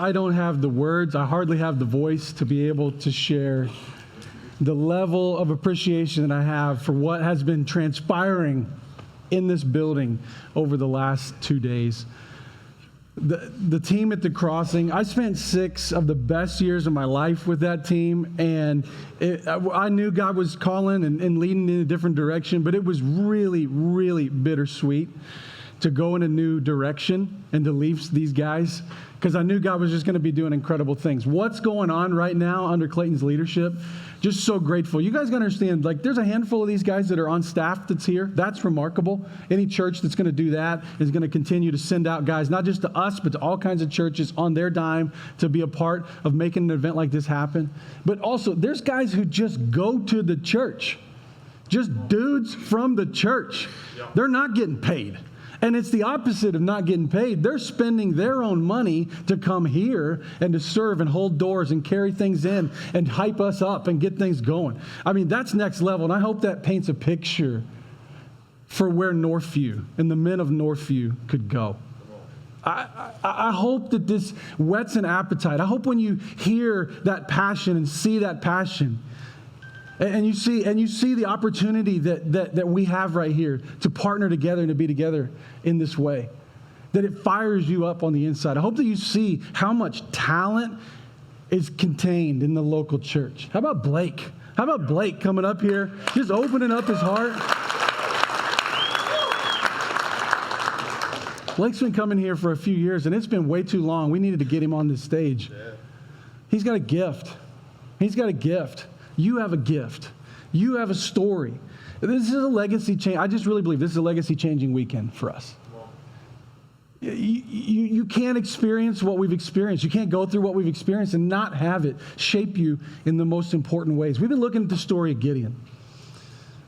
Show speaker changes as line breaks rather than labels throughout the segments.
I don't have the words. I hardly have the voice to be able to share the level of appreciation that I have for what has been transpiring in this building over the last 2 days. The team at the Crossing, I spent 6 of the best years of my life with that team, and I knew God was calling and leading in a different direction, but it was really, really bittersweet to go in a new direction and to leave these guys, because I knew God was just going to be doing incredible things. What's going on right now under Clayton's leadership, just so grateful. You guys got to understand, like, there's a handful of these guys that are on staff that's here. That's remarkable. Any church that's going to do that is going to continue to send out guys, not just to us, but to all kinds of churches on their dime to be a part of making an event like this happen. But also, there's guys who just go to the church. Just dudes from the church. They're not getting paid. And it's the opposite of not getting paid. They're spending their own money to come here and to serve and hold doors and carry things in and hype us up and get things going. I mean, that's next level. And I hope that paints a picture for where Northview and the men of Northview could go. I hope that this whets an appetite. I hope when you hear that passion and see that passion, and you see the opportunity that we have right here to partner together and to be together in this way, that it fires you up on the inside. I hope that you see how much talent is contained in the local church. How about Blake? How about Blake coming up here, just opening up his heart? Blake's been coming here for a few years, and it's been way too long. We needed to get him on this stage. He's got a gift. He's got a gift. You have a gift. You have a story. This is a legacy change. I just really believe this is a legacy changing weekend for us. You can't experience what we've experienced. You can't go through what we've experienced and not have it shape you in the most important ways. We've been looking at the story of Gideon.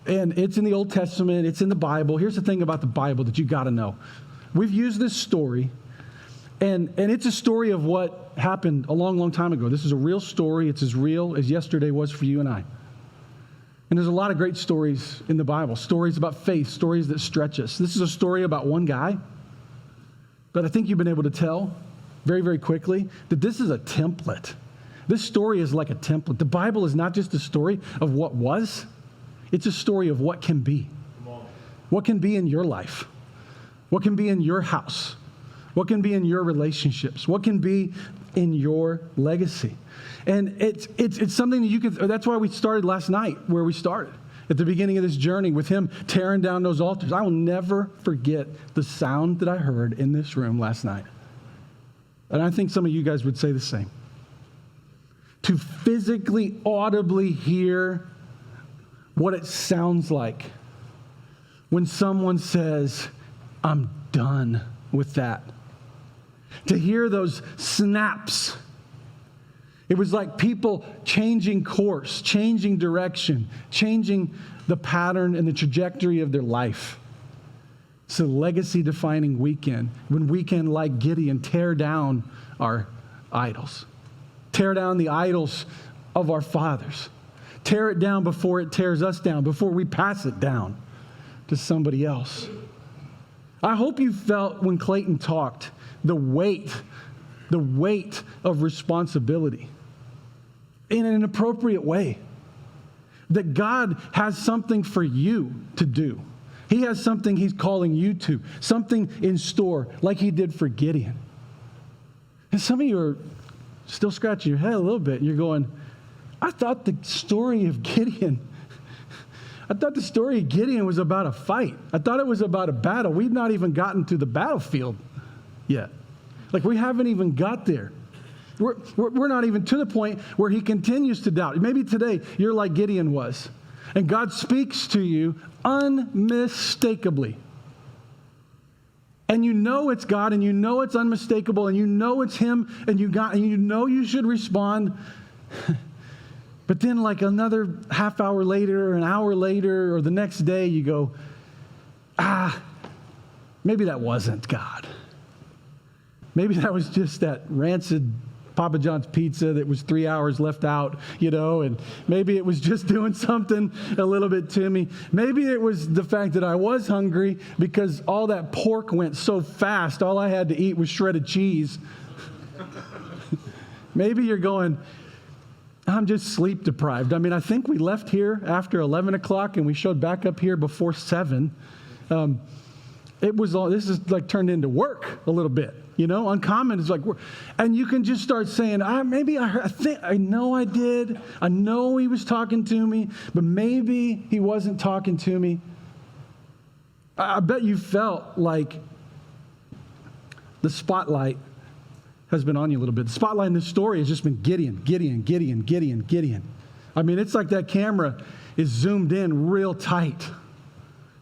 And it's in the Old Testament. It's in the Bible. Here's the thing about the Bible that you got to know. We've used this story, and it's a story of what happened a long, long time ago. This is a real story. It's as real as yesterday was for you and I. And there's a lot of great stories in the Bible, stories about faith, stories that stretch us. This is a story about one guy, but I think you've been able to tell very, very quickly that this is a template. This story is like a template. The Bible is not just a story of what was, it's a story of what can be. What can be in your life? What can be in your house? What can be in your relationships? What can be in your legacy? And it's something that you can, that's why we started last night where we started, at the beginning of this journey with him tearing down those altars. I will never forget the sound that I heard in this room last night. And I think some of you guys would say the same. To physically, audibly hear what it sounds like when someone says, I'm done with that. To hear those snaps. It was like people changing course, changing direction, changing the pattern and the trajectory of their life. It's a legacy-defining weekend when we can, like Gideon, tear down our idols. Tear down the idols of our fathers. Tear it down before it tears us down, before we pass it down to somebody else. I hope you felt when Clayton talked the weight of responsibility in an appropriate way. That God has something for you to do. He has something he's calling you to, something in store like he did for Gideon. And some of you are still scratching your head a little bit. You're going, I thought the story of Gideon was about a fight. I thought it was about a battle. We've not even gotten to the battlefield yet. Like, we haven't even got there. We're not even to the point where he continues to doubt. Maybe today you're like Gideon was, and God speaks to you unmistakably. And you know it's God, and you know it's unmistakable, and you know it's him, and you know you should respond. But then like another half hour later, or an hour later, or the next day, you go, maybe that wasn't God. Maybe that was just that rancid Papa John's pizza that was 3 hours left out, and maybe it was just doing something a little bit to me. Maybe it was the fact that I was hungry because all that pork went so fast, all I had to eat was shredded cheese. Maybe you're going, I'm just sleep deprived. I mean, I think we left here after 11 o'clock and we showed back up here before 7. This is like turned into work a little bit. Uncommon is like work. And you can just start saying, I know I did. I know he was talking to me, but maybe he wasn't talking to me. I bet you felt like the spotlight has been on you a little bit. The spotlight in this story has just been Gideon. I mean, it's like that camera is zoomed in real tight,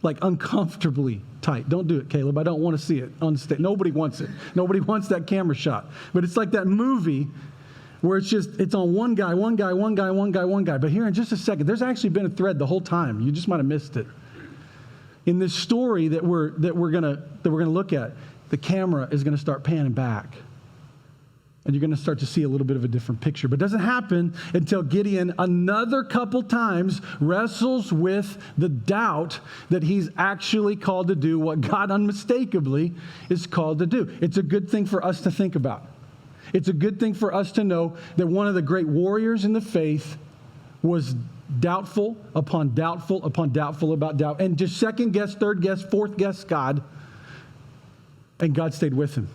like uncomfortably tight. Don't do it, Caleb. I don't want to see it on stage. Nobody wants it. Nobody wants that camera shot. But it's like that movie where it's on one guy. But here in just a second, there's actually been a thread the whole time. You just might have missed it. In this story that we're gonna look at, the camera is gonna start panning back. And you're going to start to see a little bit of a different picture. But it doesn't happen until Gideon, another couple times, wrestles with the doubt that he's actually called to do what God unmistakably is called to do. It's a good thing for us to think about. It's a good thing for us to know that one of the great warriors in the faith was doubtful upon doubtful upon doubtful about doubt. And just second guess, third guess, fourth guess God. And God stayed with him.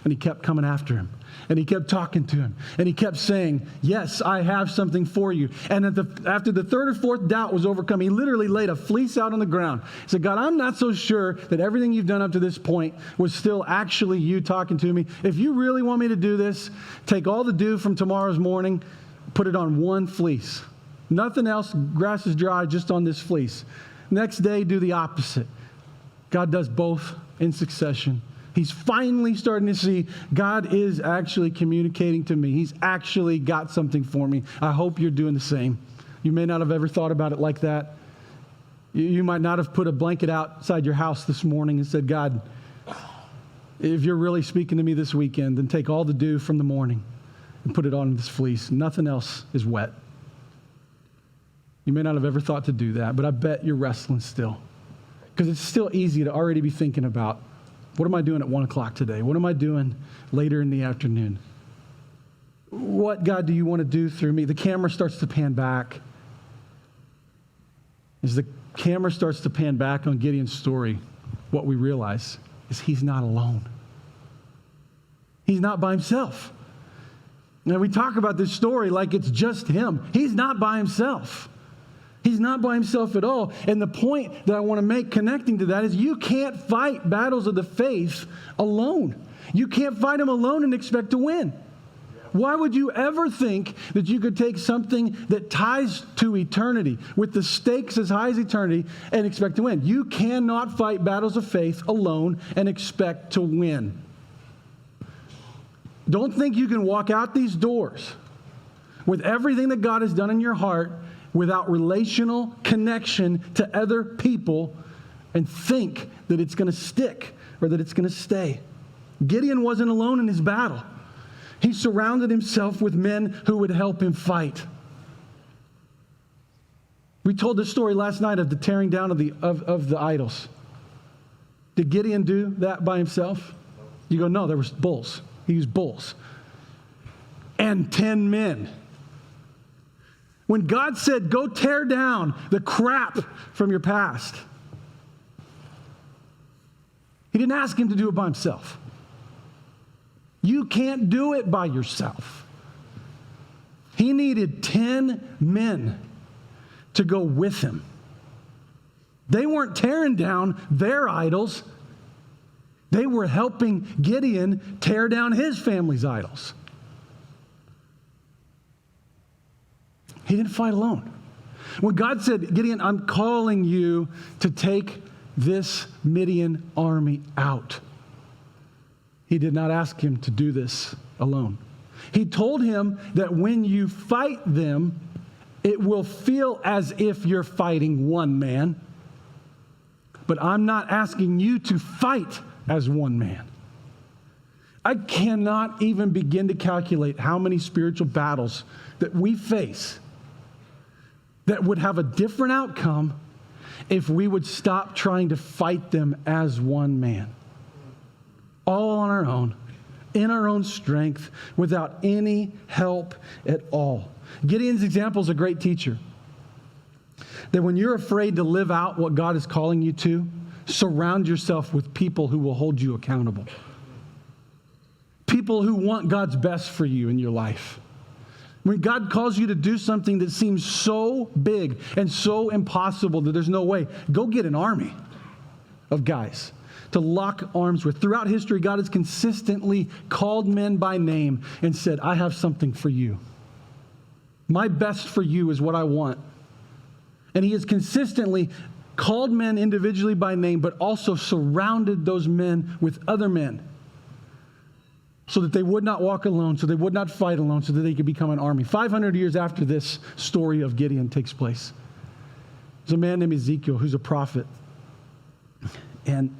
And he kept coming after him. And he kept talking to him. And he kept saying, yes, I have something for you. And after the third or fourth doubt was overcome, he literally laid a fleece out on the ground. He said, God, I'm not so sure that everything you've done up to this point was still actually you talking to me. If you really want me to do this, take all the dew from tomorrow's morning, put it on one fleece. Nothing else, grass is dry, just on this fleece. Next day, do the opposite. God does both in succession. He's finally starting to see God is actually communicating to me. He's actually got something for me. I hope you're doing the same. You may not have ever thought about it like that. You might not have put a blanket outside your house this morning and said, God, if you're really speaking to me this weekend, then take all the dew from the morning and put it on this fleece. Nothing else is wet. You may not have ever thought to do that, but I bet you're wrestling still. Because it's still easy to already be thinking about, what am I doing at 1 o'clock today? What am I doing later in the afternoon? What, God, do you want to do through me? The camera starts to pan back. As the camera starts to pan back on Gideon's story, what we realize is he's not alone. He's not by himself. Now, we talk about this story like it's just him. He's not by himself. He's not by himself at all. And the point that I want to make connecting to that is you can't fight battles of the faith alone. You can't fight them alone and expect to win. Why would you ever think that you could take something that ties to eternity with the stakes as high as eternity and expect to win? You cannot fight battles of faith alone and expect to win. Don't think you can walk out these doors with everything that God has done in your heart without relational connection to other people and think that it's going to stick or that it's going to stay. Gideon wasn't alone in his battle. He surrounded himself with men who would help him fight. We told this story last night of the tearing down of the idols. Did Gideon do that by himself? You go, no, there was bulls. He used bulls. And 10 men. When God said, go tear down the crap from your past, he didn't ask him to do it by himself. You can't do it by yourself. He needed 10 men to go with him. They weren't tearing down their idols. They were helping Gideon tear down his family's idols. He didn't fight alone. When God said, Gideon, I'm calling you to take this Midian army out, he did not ask him to do this alone. He told him that when you fight them, it will feel as if you're fighting one man. But I'm not asking you to fight as one man. I cannot even begin to calculate how many spiritual battles that we face that would have a different outcome if we would stop trying to fight them as one man. All on our own, in our own strength, without any help at all. Gideon's example is a great teacher. That when you're afraid to live out what God is calling you to, surround yourself with people who will hold you accountable. People who want God's best for you in your life. When God calls you to do something that seems so big and so impossible that there's no way, go get an army of guys to lock arms with. Throughout history, God has consistently called men by name and said, I have something for you. My best for you is what I want. And he has consistently called men individually by name, but also surrounded those men with other men so that they would not walk alone, so they would not fight alone, so that they could become an army. 500 years after this story of Gideon takes place, there's a man named Ezekiel who's a prophet. And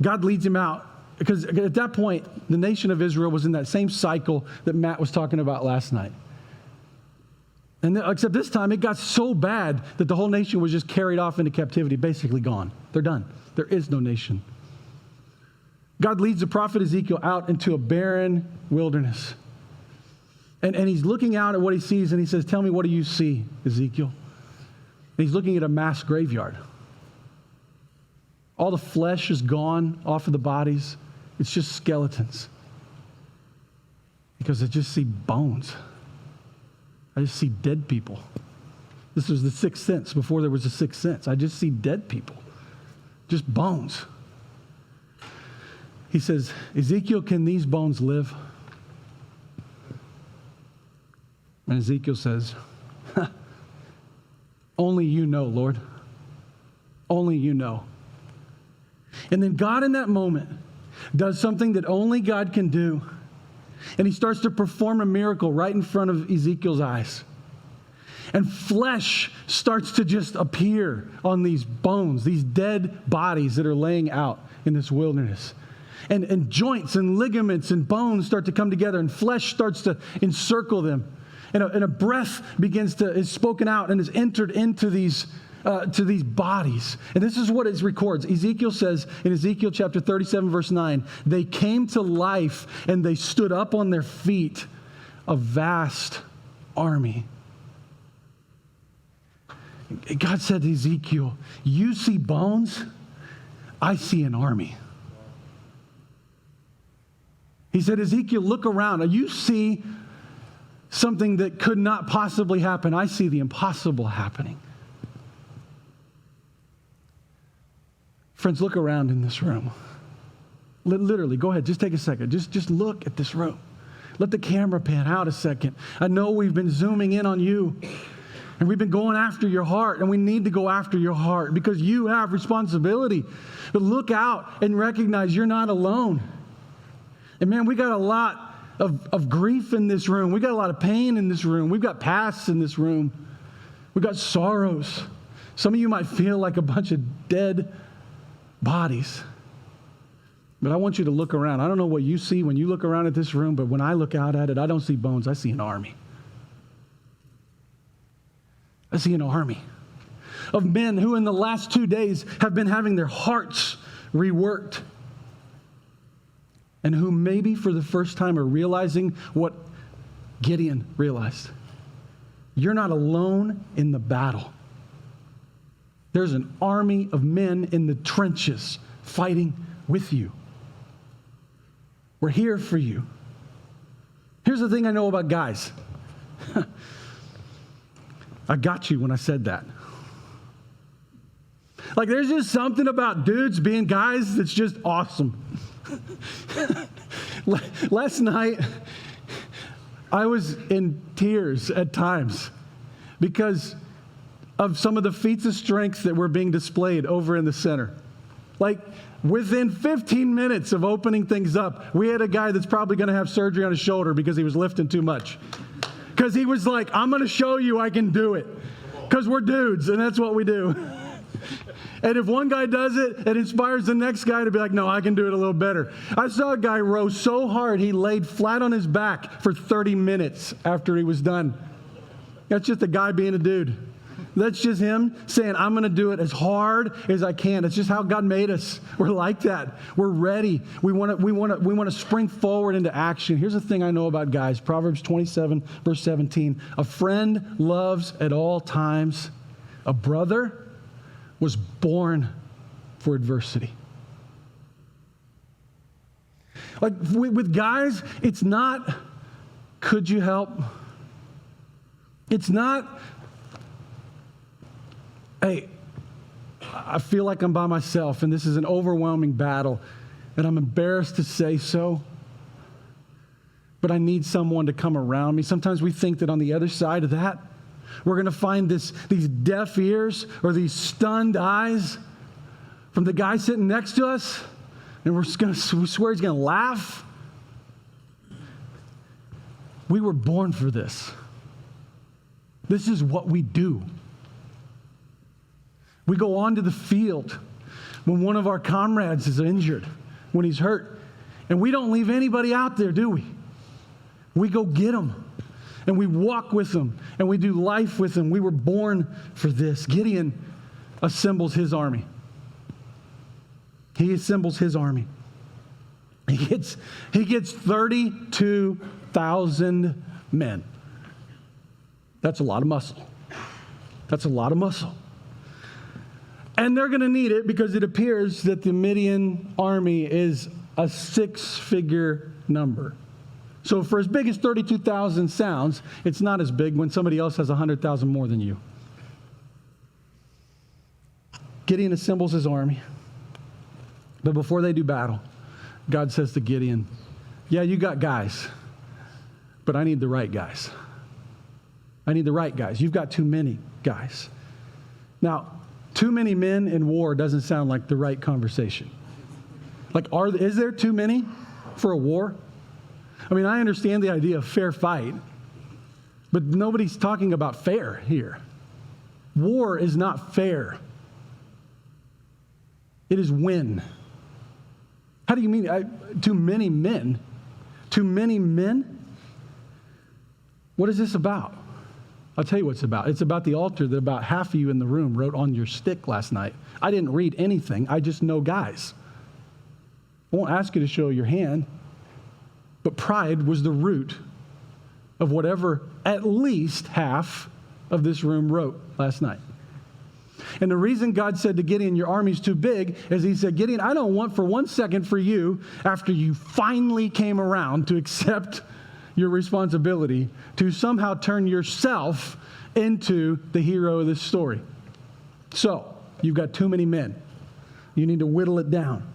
God leads him out because at that point, the nation of Israel was in that same cycle that Matt was talking about last night. And except this time, it got so bad that the whole nation was just carried off into captivity, basically gone. They're done. There is no nation. God leads the prophet Ezekiel out into a barren wilderness. And he's looking out at what he sees, and he says, tell me, what do you see, Ezekiel? And he's looking at a mass graveyard. All the flesh is gone off of the bodies. It's just skeletons. Because I just see bones. I just see dead people. This was the sixth sense before there was a sixth sense. I just see dead people. Just bones. He says, Ezekiel, can these bones live? And Ezekiel says, only you know, Lord. Only you know. And then God in that moment does something that only God can do. And he starts to perform a miracle right in front of Ezekiel's eyes. And flesh starts to just appear on these bones, these dead bodies that are laying out in this wilderness. And joints and ligaments and bones start to come together, and flesh starts to encircle them. And a breath is spoken out and is entered into these bodies. And this is what it records. Ezekiel says in Ezekiel chapter 37, verse 9, they came to life and they stood up on their feet, a vast army. God said to Ezekiel, you see bones, I see an army. He said, Ezekiel, look around. You see something that could not possibly happen. I see the impossible happening. Friends, look around in this room. Literally, go ahead. Just take a second. Just look at this room. Let the camera pan out a second. I know we've been zooming in on you, and we've been going after your heart, and we need to go after your heart because you have responsibility. But look out and recognize you're not alone. And man, we got a lot of grief in this room. We got a lot of pain in this room. We've got pasts in this room. We've got sorrows. Some of you might feel like a bunch of dead bodies. But I want you to look around. I don't know what you see when you look around at this room, but when I look out at it, I don't see bones. I see an army. I see an army of men who in the last 2 days have been having their hearts reworked, and who maybe for the first time are realizing what Gideon realized. You're not alone in the battle. There's an army of men in the trenches fighting with you. We're here for you. Here's the thing I know about guys. I got you when I said that. Like, there's just something about dudes being guys that's just awesome. Last night, I was in tears at times because of some of the feats of strength that were being displayed over in the center. Like, within 15 minutes of opening things up, we had a guy that's probably going to have surgery on his shoulder because he was lifting too much. Because he was like, I'm going to show you I can do it. Because we're dudes, and that's what we do. And if one guy does it, it inspires the next guy to be like, no, I can do it a little better. I saw a guy row so hard, he laid flat on his back for 30 minutes after he was done. That's just a guy being a dude. That's just him saying, I'm going to do it as hard as I can. It's just how God made us. We're like that. We're ready. We want to spring forward into action. Here's the thing I know about guys. Proverbs 27, verse 17. A friend loves at all times. A brother was born for adversity. Like with guys, it's not, could you help? It's not, hey, I feel like I'm by myself and this is an overwhelming battle and I'm embarrassed to say so, but I need someone to come around me. Sometimes we think that on the other side of that, we're going to find these deaf ears or these stunned eyes from the guy sitting next to us, and we swear he's going to laugh. We were born for this. This is what we do. We go onto the field when one of our comrades is injured, when he's hurt, and we don't leave anybody out there, do we? We go get them, and we walk with them, and we do life with them. We were born for this. Gideon assembles his army. He assembles his army. He gets 32,000 men. That's a lot of muscle. That's a lot of muscle. And they're going to need it because it appears that the Midian army is a six-figure number. So for as big as 32,000 sounds, it's not as big when somebody else has 100,000 more than you. Gideon assembles his army. But before they do battle, God says to Gideon, yeah, you got guys, but I need the right guys. I need the right guys. You've got too many guys. Now, too many men in war doesn't sound like the right conversation. Like, is there too many for a war? I mean, I understand the idea of fair fight, but nobody's talking about fair here. War is not fair. It is win. How do you mean too many men? Too many men? What is this about? I'll tell you what it's about. It's about the altar that about half of you in the room wrote on your stick last night. I didn't read anything. I just know guys. I won't ask you to show your hand, but pride was the root of whatever at least half of this room wrote last night. And the reason God said to Gideon, your army's too big, is he said, Gideon, I don't want for 1 second for you, after you finally came around to accept your responsibility, to somehow turn yourself into the hero of this story. So, you've got too many men. You need to whittle it down.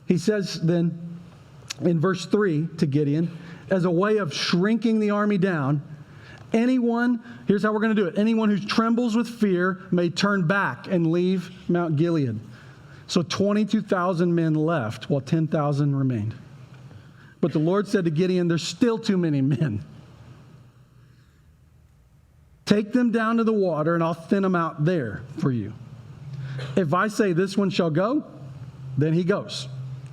He says then, in verse 3 to Gideon, as a way of shrinking the army down, anyone, here's how we're going to do it. Anyone who trembles with fear may turn back and leave Mount Gilead. So 22,000 men left while 10,000 remained. But the Lord said to Gideon, there's still too many men. Take them down to the water and I'll thin them out there for you. If I say this one shall go, then he goes.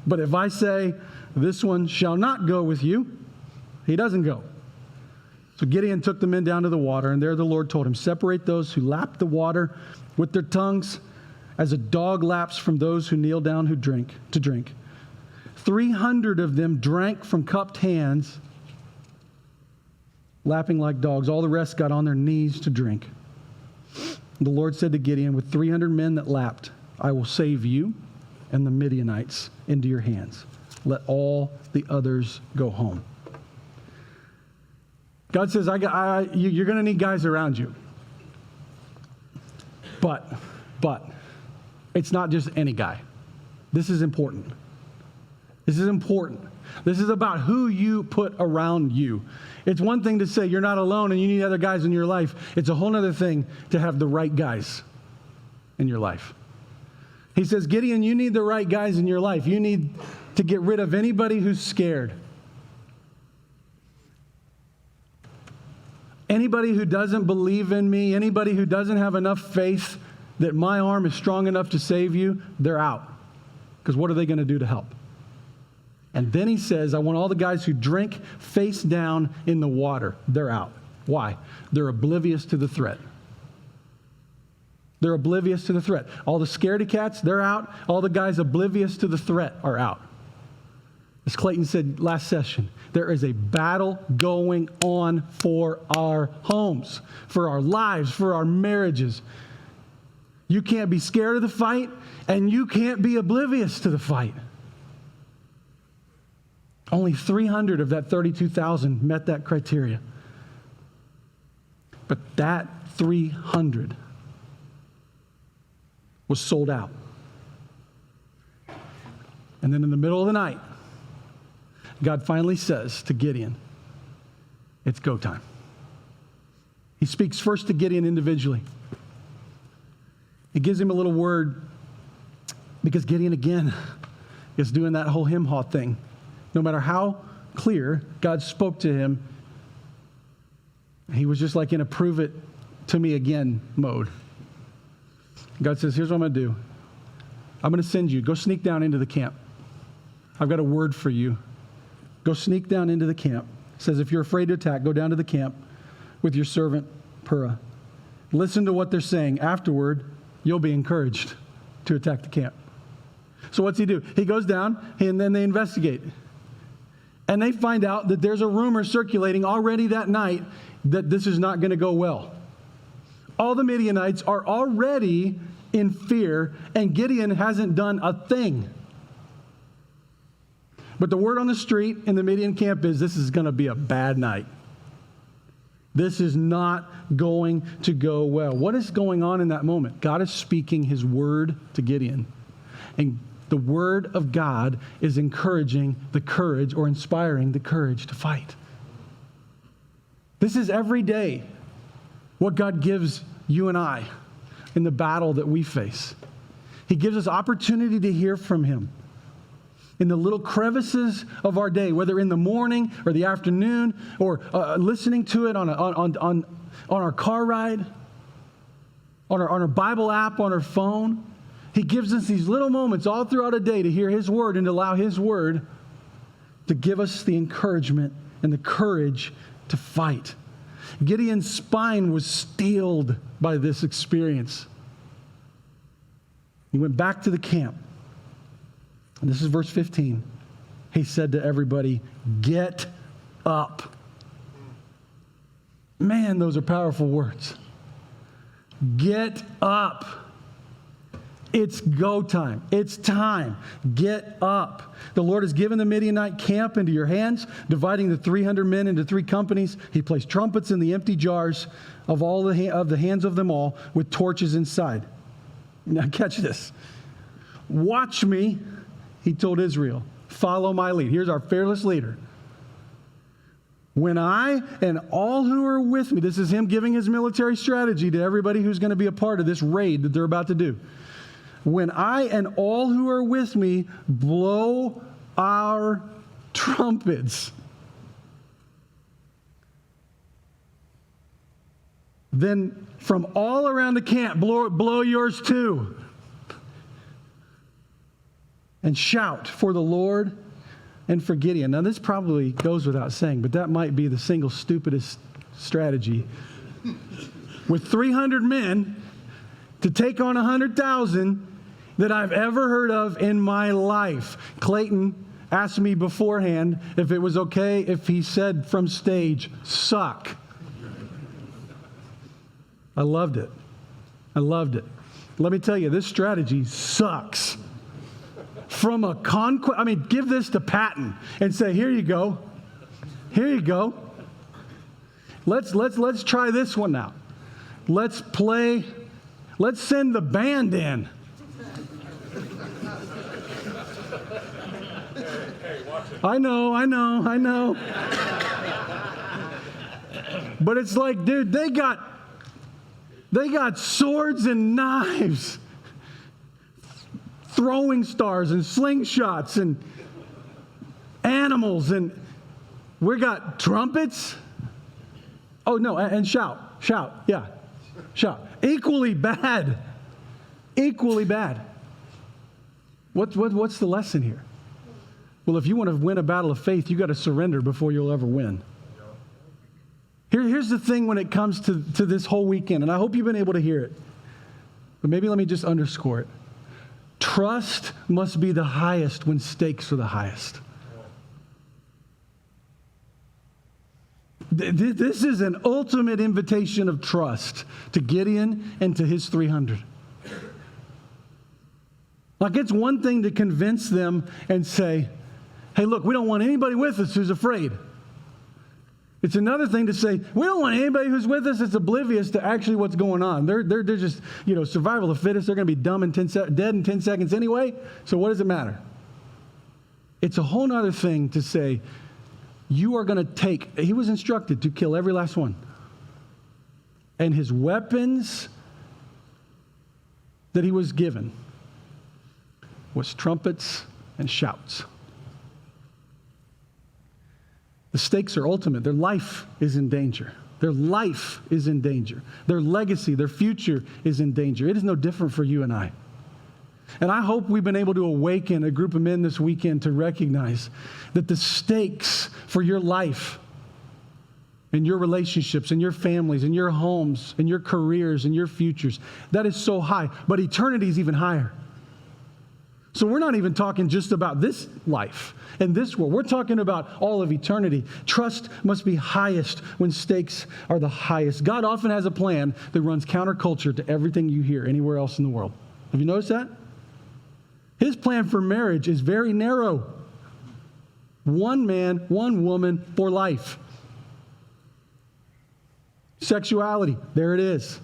But if I say this one shall not go with you, he doesn't go. So Gideon took the men down to the water, and there the Lord told him, separate those who lap the water with their tongues as a dog laps from those who kneel down to drink. 300 of them drank from cupped hands, lapping like dogs. All the rest got on their knees to drink. The Lord said to Gideon, with 300 men that lapped, I will save you and the Midianites into your hands. Let all the others go home. God says, you're going to need guys around you. But, it's not just any guy. This is important. This is important. This is about who you put around you. It's one thing to say you're not alone and you need other guys in your life. It's a whole other thing to have the right guys in your life. He says, Gideon, you need the right guys in your life. You need to get rid of anybody who's scared. Anybody who doesn't believe in me, anybody who doesn't have enough faith that my arm is strong enough to save you, they're out. Because what are they going to do to help? And then he says, I want all the guys who drink face down in the water. They're out. Why? They're oblivious to the threat. They're oblivious to the threat. All the scaredy cats, they're out. All the guys oblivious to the threat are out. As Clayton said last session, there is a battle going on for our homes, for our lives, for our marriages. You can't be scared of the fight, and you can't be oblivious to the fight. Only 300 of that 32,000 met that criteria. But that 300 was sold out. And then in the middle of the night, God finally says to Gideon, it's go time. He speaks first to Gideon individually. He gives him a little word because Gideon, again, is doing that whole him haw thing. No matter how clear God spoke to him, he was just like in a prove it to me again mode. God says, here's what I'm going to do. I'm going to send you. Go sneak down into the camp. I've got a word for you. Go sneak down into the camp. It says, if you're afraid to attack, go down to the camp with your servant Purah. Listen to what they're saying. Afterward, you'll be encouraged to attack the camp. So what's he do? He goes down, and then they investigate. And they find out that there's a rumor circulating already that night that this is not going to go well. All the Midianites are already in fear, and Gideon hasn't done a thing. But the word on the street in the Midian camp is this is going to be a bad night. This is not going to go well. What is going on in that moment? God is speaking his word to Gideon. And the word of God is encouraging the courage or inspiring the courage to fight. This is every day what God gives you and I in the battle that we face. He gives us opportunity to hear from him in the little crevices of our day, whether in the morning or the afternoon or listening to it on our car ride, on our Bible app, on our phone. He gives us these little moments all throughout a day to hear his word and to allow his word to give us the encouragement and the courage to fight. Gideon's spine was steeled by this experience. He went back to the camp. And this is verse 15. He said to everybody, get up. Man, those are powerful words. Get up. It's go time. It's time. Get up. The Lord has given the Midianite camp into your hands, dividing the 300 men into 3 companies. He placed trumpets in the empty jars of the hands of them all with torches inside. Now catch this. Watch me, he told Israel. Follow my lead. Here's our fearless leader. When I and all who are with me, this is him giving his military strategy to everybody who's going to be a part of this raid that they're about to do. When I and all who are with me blow our trumpets, then from all around the camp, blow yours too. And shout for the Lord and for Gideon. Now, this probably goes without saying, but that might be the single stupidest strategy. With 300 men to take on 100,000 that I've ever heard of in my life. Clayton asked me beforehand if it was okay if he said from stage, suck. I loved it. I loved it. Let me tell you, this strategy sucks. From a conquest, give this to Patton and say, here you go. Here you go. Let's try this one now. Let's send the band in. I know. But it's like, dude, they got swords and knives, throwing stars and slingshots and animals, and we got trumpets. Oh no, and shout, yeah, shout. Equally bad. What's the lesson here? Well, if you want to win a battle of faith, you got to surrender before you'll ever win. Here's the thing when it comes to this whole weekend, and I hope you've been able to hear it. But maybe let me just underscore it. Trust must be the highest when stakes are the highest. This is an ultimate invitation of trust to Gideon and to his 300. Like, it's one thing to convince them and say, hey, look, we don't want anybody with us who's afraid. It's another thing to say, we don't want anybody who's with us that's oblivious to actually what's going on. They're just, survival of the fittest. They're going to be dead in 10 seconds anyway, so what does it matter? It's a whole other thing to say, you are going to take, he was instructed to kill every last one. And his weapons that he was given was trumpets and shouts. The stakes are ultimate. Their life is in danger. Their life is in danger. Their legacy, their future is in danger. It is no different for you and I. And I hope we've been able to awaken a group of men this weekend to recognize that the stakes for your life and your relationships and your families and your homes and your careers and your futures, that is so high. But eternity is even higher. So we're not even talking just about this life and this world. We're talking about all of eternity. Trust must be highest when stakes are the highest. God often has a plan that runs counterculture to everything you hear anywhere else in the world. Have you noticed that? His plan for marriage is very narrow. One man, one woman for life. Sexuality, there it is.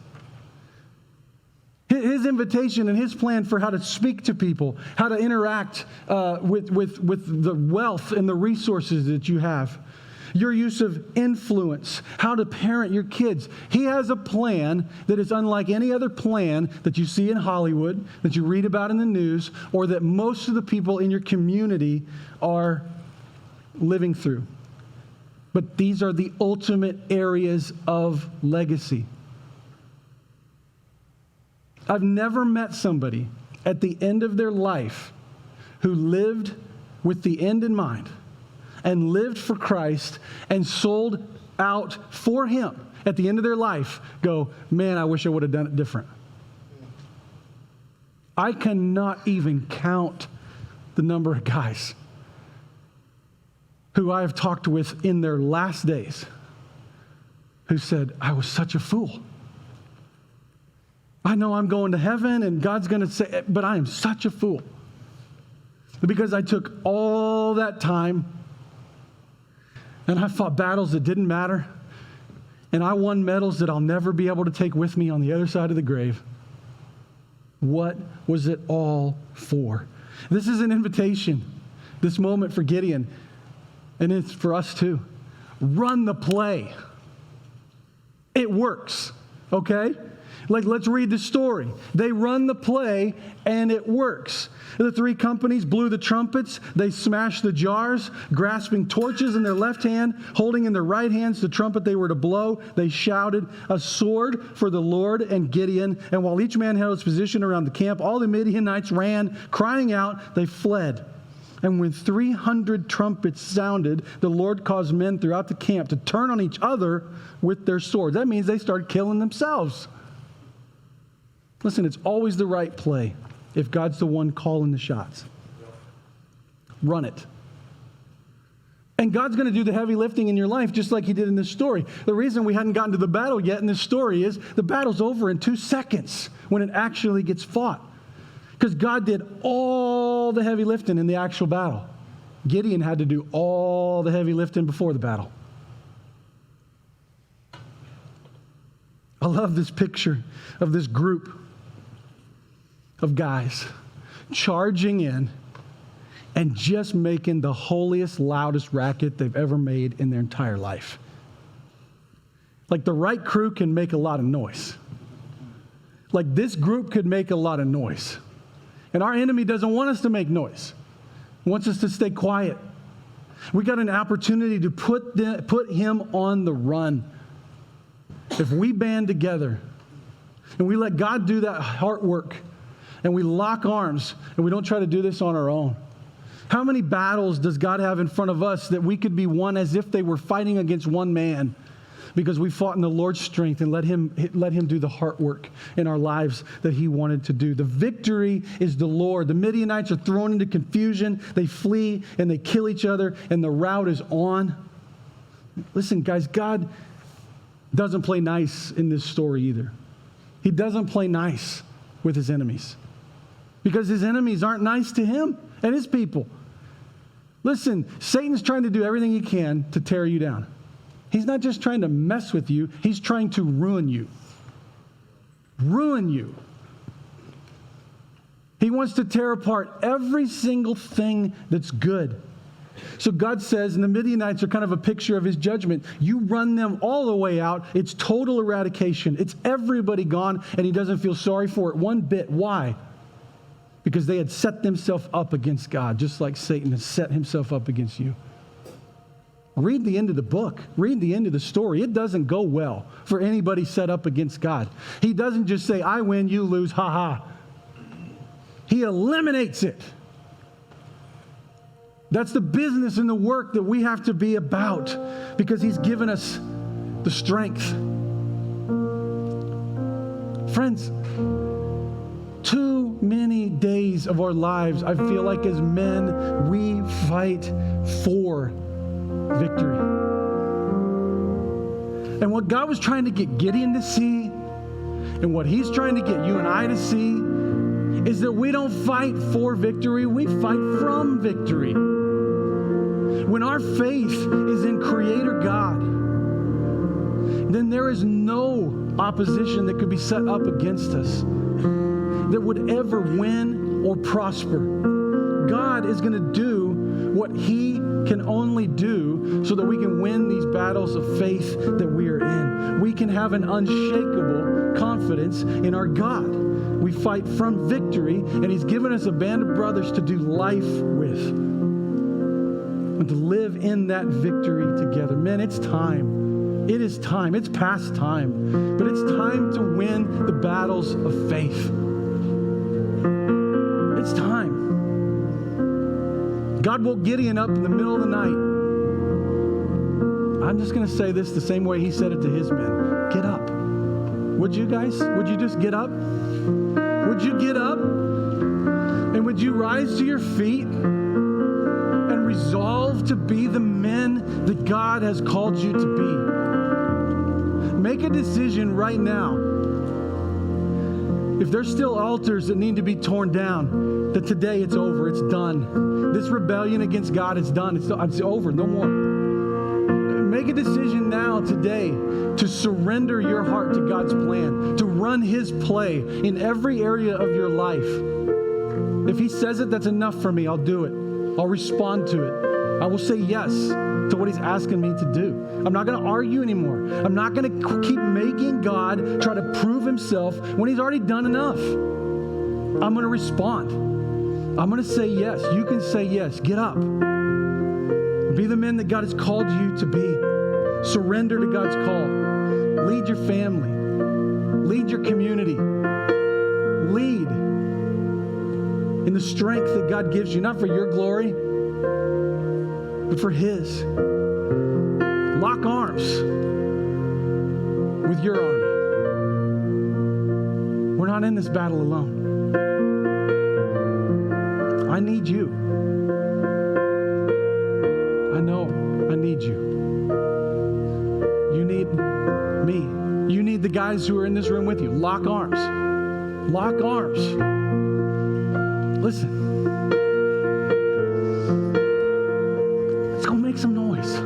His invitation and his plan for how to speak to people, how to interact with the wealth and the resources that you have. Your use of influence, how to parent your kids. He has a plan that is unlike any other plan that you see in Hollywood, that you read about in the news, or that most of the people in your community are living through. But these are the ultimate areas of legacy. I've never met somebody at the end of their life who lived with the end in mind and lived for Christ and sold out for Him at the end of their life, go, man, I wish I would have done it different. I cannot even count the number of guys who I have talked with in their last days who said, I was such a fool. I know I'm going to heaven and God's going to say, but I am such a fool. Because I took all that time and I fought battles that didn't matter. And I won medals that I'll never be able to take with me on the other side of the grave. What was it all for? This is an invitation, this moment for Gideon, and it's for us too. Run the play. It works, okay? Like, let's read the story. They run the play, and it works. The three companies blew the trumpets. They smashed the jars, grasping torches in their left hand, holding in their right hands the trumpet they were to blow. They shouted, a sword for the Lord and Gideon. And while each man held his position around the camp, all the Midianites ran, crying out. They fled. And when 300 trumpets sounded, the Lord caused men throughout the camp to turn on each other with their swords. That means they started killing themselves. Listen, it's always the right play if God's the one calling the shots. Run it. And God's going to do the heavy lifting in your life just like He did in this story. The reason we hadn't gotten to the battle yet in this story is the battle's over in 2 seconds when it actually gets fought. Because God did all the heavy lifting in the actual battle. Gideon had to do all the heavy lifting before the battle. I love this picture of this group of guys charging in and just making the holiest, loudest racket they've ever made in their entire life. Like, the right crew can make a lot of noise. Like, this group could make a lot of noise. And our enemy doesn't want us to make noise. He wants us to stay quiet. We got an opportunity to put him on the run. If we band together and we let God do that heart work and we lock arms and we don't try to do this on our own, how many battles does God have in front of us that we could be won as if they were fighting against one man? because we fought in the Lord's strength and let him do the heart work in our lives that he wanted to do. The victory is the Lord. The Midianites are thrown into confusion. They flee and they kill each other, and the rout is on. Listen, guys, God doesn't play nice in this story either. He doesn't play nice with his enemies because his enemies aren't nice to him and his people. Listen, Satan's trying to do everything he can to tear you down. He's not just trying to mess with you. He's trying to ruin you. Ruin you. He wants to tear apart every single thing that's good. So God says, and the Midianites are kind of a picture of his judgment. You run them all the way out. It's total eradication. It's everybody gone, and he doesn't feel sorry for it one bit. Why? Because they had set themselves up against God, just like Satan has set himself up against you. Read the end of the book. Read the end of the story. It doesn't go well for anybody set up against God. He doesn't just say, I win, you lose, ha ha. He eliminates it. That's the business and the work that we have to be about because he's given us the strength. Friends, too many days of our lives, I feel like as men, we fight for victory. And what God was trying to get Gideon to see, and what he's trying to get you and I to see, is that we don't fight for victory, we fight from victory. When our faith is in Creator God, then there is no opposition that could be set up against us that would ever win or prosper. God is going to do what he can only do so that we can win these battles of faith that we are in. We can have an unshakable confidence in our God. We fight from victory, and he's given us a band of brothers to do life with and to live in that victory together. Men, it's time. It is time. It's past time. But it's time to win the battles of faith. It's time. God woke Gideon up in the middle of the night. I'm just going to say this the same way he said it to his men. Get up. Would you guys? Would you just get up? Would you get up? And would you rise to your feet and resolve to be the men that God has called you to be? Make a decision right now. If there's still altars that need to be torn down, that today it's over, it's done. This rebellion against God is done. It's over, no more. Make a decision now, today, to surrender your heart to God's plan, to run his play in every area of your life. If he says it, that's enough for me. I'll do it. I'll respond to it. I will say yes to what he's asking me to do. I'm not going to argue anymore. I'm not going to keep making God try to prove himself when he's already done enough. I'm going to respond. I'm going to say yes. You can say yes. Get up. Be the men that God has called you to be. Surrender to God's call. Lead your family. Lead your community. Lead in the strength that God gives you, not for your glory, but for his. Lock arms with your army. We're not in this battle alone. I need you. I know I need you. You need me. You need the guys who are in this room with you. Lock arms. Lock arms. Listen. Let's go make some noise.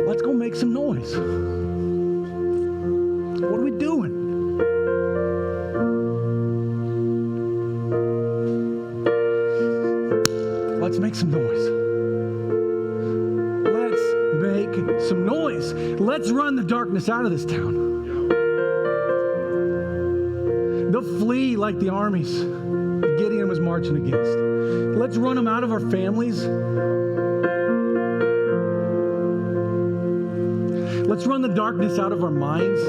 Let's go make some noise. What are we doing? Let's make some noise. Let's make some noise. Let's run the darkness out of this town. They'll flee like the armies that Gideon was marching against. Let's run them out of our families. Let's run the darkness out of our minds.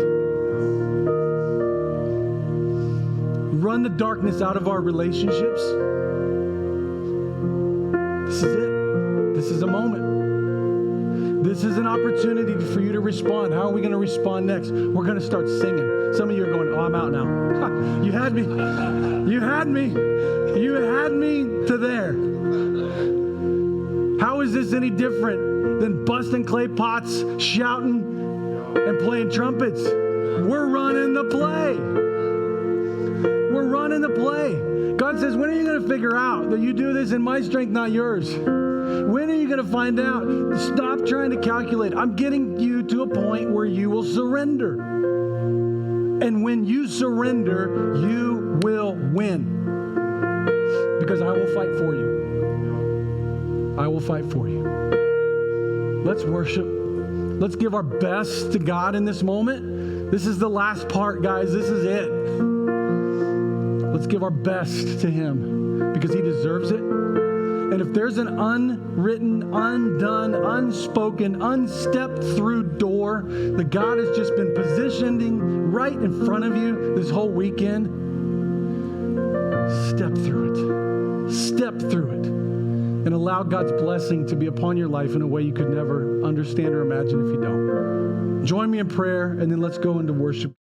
Run the darkness out of our relationships. This is it. This is a moment. This is an opportunity for you to respond. How are we going to respond next? We're going to start singing. Some of you are going, oh, I'm out now. You had me. You had me. You had me to there. How is this any different than busting clay pots, shouting, and playing trumpets? We're running the play. We're running the play. God says, when are you going to figure out that you do this in my strength, not yours? When are you going to find out? Stop trying to calculate. I'm getting you to a point where you will surrender. And when you surrender, you will win. Because I will fight for you. I will fight for you. Let's worship. Let's give our best to God in this moment. This is the last part, guys. This is it. Let's give our best to Him because He deserves it. And if there's an unwritten, undone, unspoken, unstepped through door that God has just been positioning right in front of you this whole weekend, step through it. Step through it. And allow God's blessing to be upon your life in a way you could never understand or imagine if you don't. Join me in prayer, and then let's go into worship.